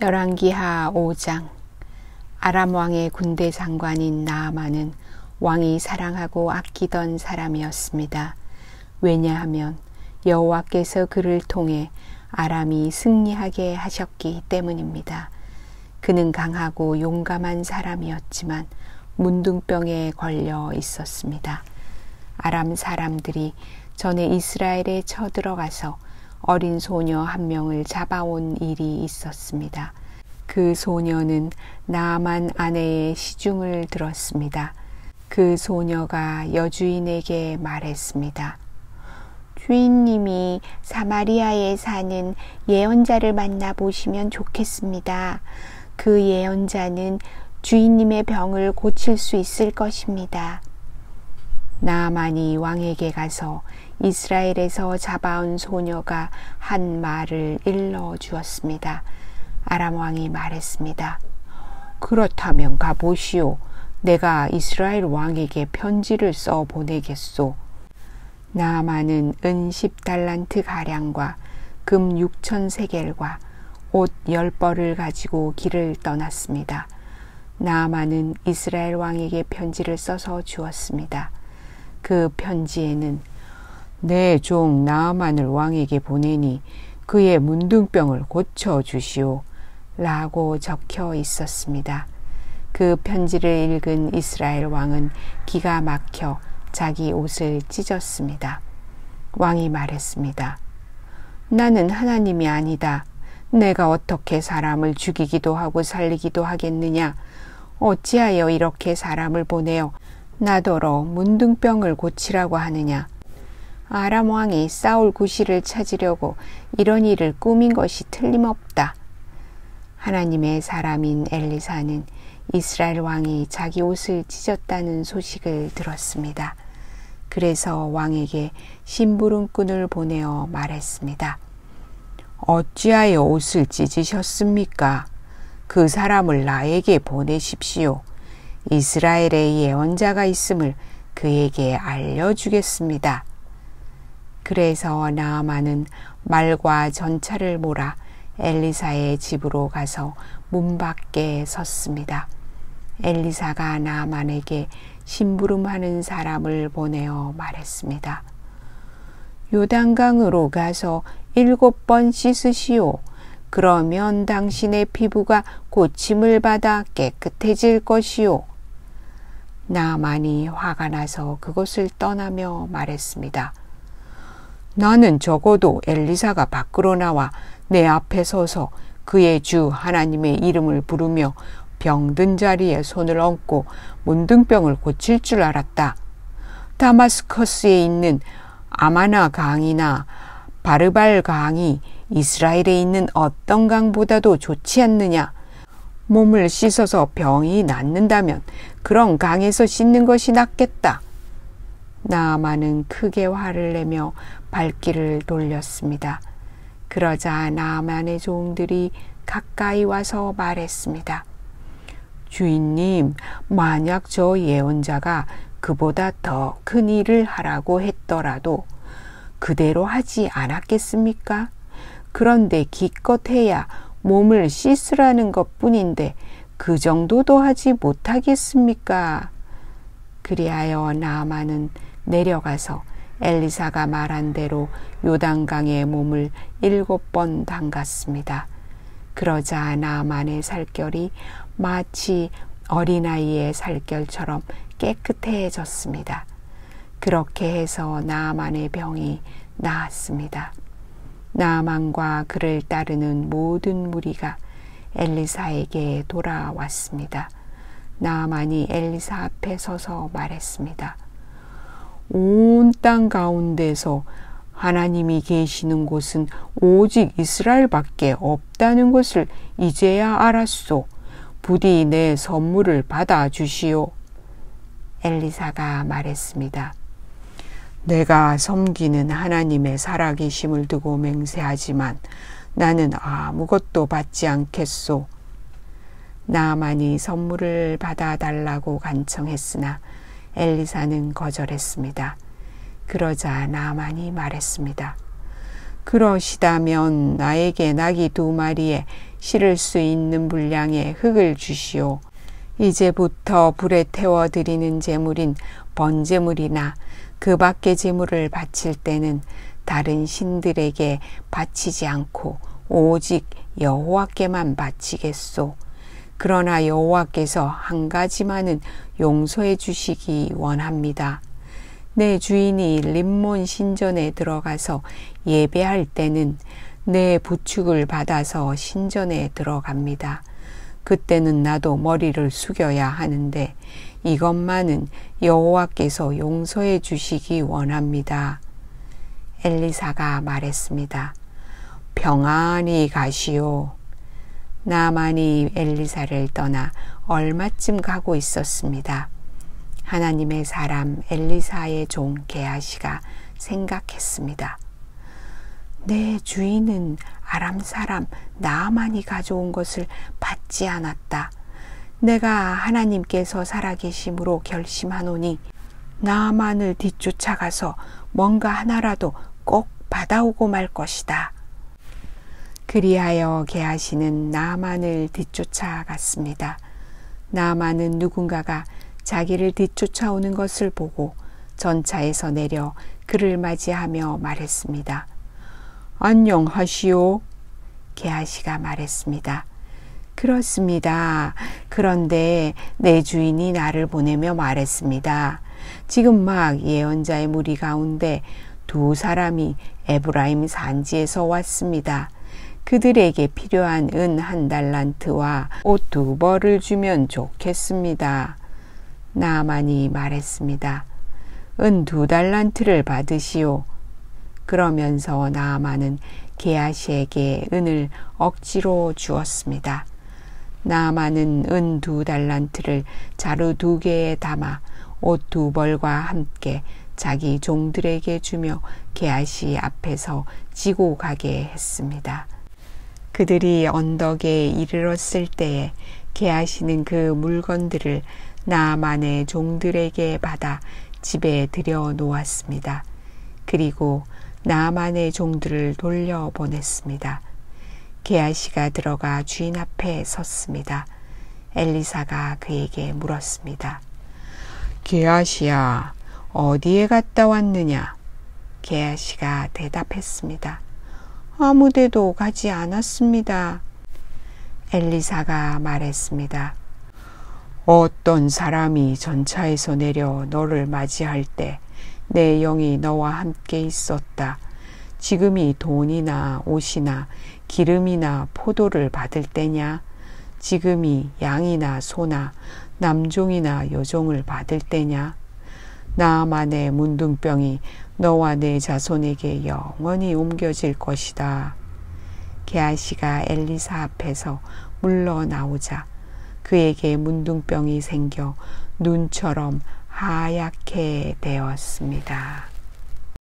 열왕기하 5장. 아람 왕의 군대 장관인 나아만은 왕이 사랑하고 아끼던 사람이었습니다. 왜냐하면 여호와께서 그를 통해 아람이 승리하게 하셨기 때문입니다. 그는 강하고 용감한 사람이었지만 문둥병에 걸려 있었습니다. 아람 사람들이 전에 이스라엘에 쳐들어가서 어린 소녀 한 명을 잡아온 일이 있었습니다. 그 소녀는 나아만 아내의 시중을 들었습니다. 그 소녀가 여주인에게 말했습니다. 주인님이 사마리아에 사는 예언자를 만나보시면 좋겠습니다. 그 예언자는 주인님의 병을 고칠 수 있을 것입니다. 나아만이 왕에게 가서 이스라엘에서 잡아온 소녀가 한 말을 일러 주었습니다. 아람 왕이 말했습니다. 그렇다면 가보시오. 내가 이스라엘 왕에게 편지를 써 보내겠소. 나아만은 은 10달란트 가량과 금 6,000세겔과 옷 10벌을 가지고 길을 떠났습니다. 나아만은 이스라엘 왕에게 편지를 써서 주었습니다. 그 편지에는 내 종 나아만을 왕에게 보내니 그의 문둥병을 고쳐주시오 라고 적혀 있었습니다. 그 편지를 읽은 이스라엘 왕은 기가 막혀 자기 옷을 찢었습니다. 왕이 말했습니다. 나는 하나님이 아니다. 내가 어떻게 사람을 죽이기도 하고 살리기도 하겠느냐. 어찌하여 이렇게 사람을 보내어 나더러 문둥병을 고치라고 하느냐. 아람 왕이 사울 구실을 찾으려고 이런 일을 꾸민 것이 틀림없다. 하나님의 사람인 엘리사는 이스라엘 왕이 자기 옷을 찢었다는 소식을 들었습니다. 그래서 왕에게 심부름꾼을 보내어 말했습니다. 어찌하여 옷을 찢으셨습니까? 그 사람을 나에게 보내십시오. 이스라엘에 예언자가 있음을 그에게 알려주겠습니다. 그래서 나아만은 말과 전차를 몰아 엘리사의 집으로 가서 문 밖에 섰습니다. 엘리사가 나아만에게 심부름하는 사람을 보내어 말했습니다. 요단강으로 가서 7번 씻으시오. 그러면 당신의 피부가 고침을 받아 깨끗해질 것이오. 나아만이 화가 나서 그곳을 떠나며 말했습니다. 나는 적어도 엘리사가 밖으로 나와 내 앞에 서서 그의 주 하나님의 이름을 부르며 병든 자리에 손을 얹고 문둥병을 고칠 줄 알았다. 다마스커스에 있는 아마나 강이나 바르발 강이 이스라엘에 있는 어떤 강보다도 좋지 않느냐. 몸을 씻어서 병이 낫는다면 그런 강에서 씻는 것이 낫겠다. 나아만은 크게 화를 내며 발길을 돌렸습니다. 그러자 나아만의 종들이 가까이 와서 말했습니다. 주인님, 만약 저 예언자가 그보다 더 큰 일을 하라고 했더라도 그대로 하지 않았겠습니까? 그런데 기껏 해야 몸을 씻으라는 것뿐인데 그 정도도 하지 못하겠습니까? 그리하여 나아만은 내려가서 엘리사가 말한 대로 요단강에 몸을 7번 담갔습니다. 그러자 나아만의 살결이 마치 어린아이의 살결처럼 깨끗해졌습니다. 그렇게 해서 나아만의 병이 나았습니다. 나아만과 그를 따르는 모든 무리가 엘리사에게 돌아왔습니다. 나아만이 엘리사 앞에 서서 말했습니다. 온 땅 가운데서 하나님이 계시는 곳은 오직 이스라엘밖에 없다는 것을 이제야 알았소. 부디 내 선물을 받아주시오. 엘리사가 말했습니다. 내가 섬기는 하나님의 살아계심을 두고 맹세하지만 나는 아무것도 받지 않겠소. 나아만이 선물을 받아달라고 간청했으나 엘리사는 거절했습니다. 그러자 나아만이 말했습니다. 그러시다면 나에게 나귀 2마리에 실을 수 있는 분량의 흙을 주시오. 이제부터 불에 태워 드리는 제물인 번제물이나 그 밖의 제물을 바칠 때는 다른 신들에게 바치지 않고 오직 여호와께만 바치겠소. 그러나 여호와께서 한 가지만은 용서해 주시기 원합니다. 내 주인이 림몬 신전에 들어가서 예배할 때는 내 부축을 받아서 신전에 들어갑니다. 그때는 나도 머리를 숙여야 하는데 이것만은 여호와께서 용서해 주시기 원합니다. 엘리사가 말했습니다. 평안히 가시오. 나만이 엘리사를 떠나 얼마쯤 가고 있었습니다. 하나님의 사람 엘리사의 종 게하시가 생각했습니다. 내 주인은 아람 사람 나아만이 가져온 것을 받지 않았다. 내가 하나님께서 살아계심으로 결심하노니 나아만을 뒤쫓아가서 뭔가 하나라도 꼭 받아오고 말 것이다. 그리하여 게하시는 나아만을 뒤쫓아갔습니다. 나아만은 누군가가 자기를 뒤쫓아오는 것을 보고 전차에서 내려 그를 맞이하며 말했습니다. 안녕하시오. 게하시가 말했습니다. 그렇습니다. 그런데 내 주인이 나를 보내며 말했습니다. 지금 막 예언자의 무리 가운데 2사람이 에브라임 산지에서 왔습니다. 그들에게 필요한 은 1달란트와 옷 2벌을 주면 좋겠습니다. 나아만이 말했습니다. 은 2달란트를 받으시오. 그러면서 나아만은 게하시에게 은을 억지로 주었습니다. 나아만은 은 2달란트를 자루 2개에 담아 옷 2벌과 함께 자기 종들에게 주며 게하시 앞에서 지고 가게 했습니다. 그들이 언덕에 이르렀을 때에 게하시는 그 물건들을 나아만의 종들에게 받아 집에 들여 놓았습니다. 그리고 나아만의 종들을 돌려보냈습니다. 게하시가 들어가 주인 앞에 섰습니다. 엘리사가 그에게 물었습니다. 게하시야, 어디에 갔다 왔느냐? 게하시가 대답했습니다. 아무데도 가지 않았습니다. 엘리사가 말했습니다. 어떤 사람이 전차에서 내려 너를 맞이할 때 내 영이 너와 함께 있었다. 지금이 돈이나 옷이나 기름이나 포도를 받을 때냐? 지금이 양이나 소나 남종이나 여종을 받을 때냐? 나아만의 문둥병이 너와 내 자손에게 영원히 옮겨질 것이다. 게하시가 엘리사 앞에서 물러나오자 그에게 문둥병이 생겨 눈처럼 하얗게 되었습니다.